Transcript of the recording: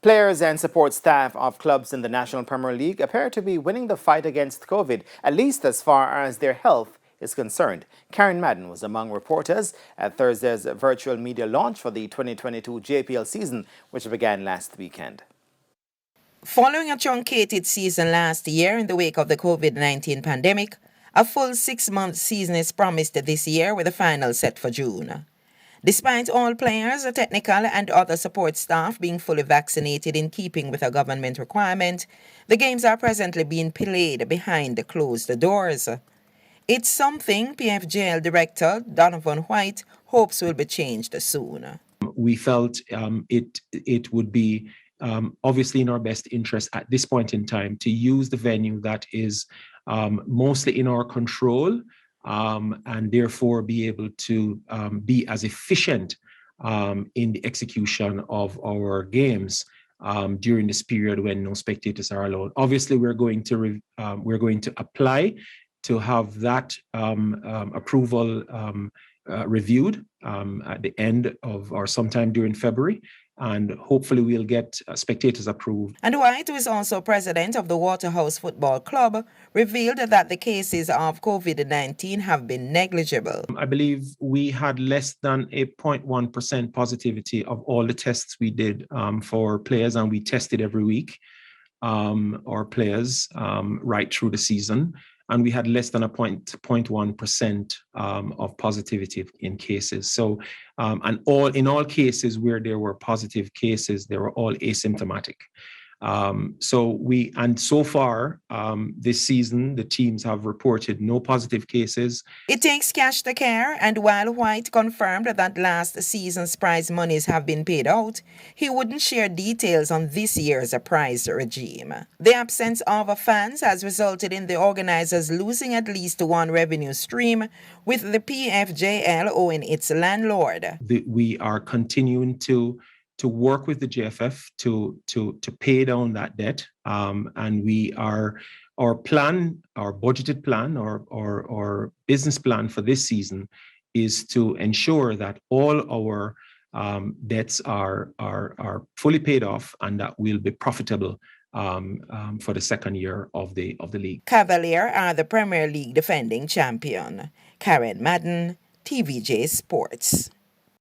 Players and support staff of clubs in the National Premier League appear to be winning the fight against COVID, at least as far as their health is concerned. Karen Madden was among reporters at Thursday's virtual media launch for the 2022 JPL season, which began last weekend. Following a truncated season last year in the wake of the COVID-19 pandemic, a full 6-month season is promised this year with a final set for June. Despite all players, technical and other support staff being fully vaccinated in keeping with a government requirement, the games are presently being played behind the closed doors. It's something PFJL Director Donovan White hopes will be changed soon. We felt it would be obviously in our best interest at this point in time to use the venue that is mostly in our control, and therefore be able to be as efficient in the execution of our games during this period when no spectators are allowed. Obviously, we're going to apply to have that approval reviewed at the end of or sometime during February. And hopefully we'll get spectators approved. And White, who is also president of the Waterhouse Football Club, revealed that the cases of COVID-19 have been negligible. I believe we had less than a 0.1% positivity of all the tests we did for players, and we tested every week our players right through the season. And we had less than a 0.1% of positivity in cases. So, and in all cases where there were positive cases, they were all asymptomatic. So far this season, the teams have reported no positive cases. It takes cash to care, and while White confirmed that last season's prize monies have been paid out, he wouldn't share details on this year's prize regime. The absence of fans has resulted in the organizers losing at least one revenue stream, with the PFJL owing its landlord. We are continuing to work with the JFF to pay down that debt, and our budgeted plan, or business plan for this season is to ensure that all our debts are fully paid off and that we'll be profitable for the second year of the league. Cavalier are the Premier League defending champion. Karen Madden, TVJ Sports.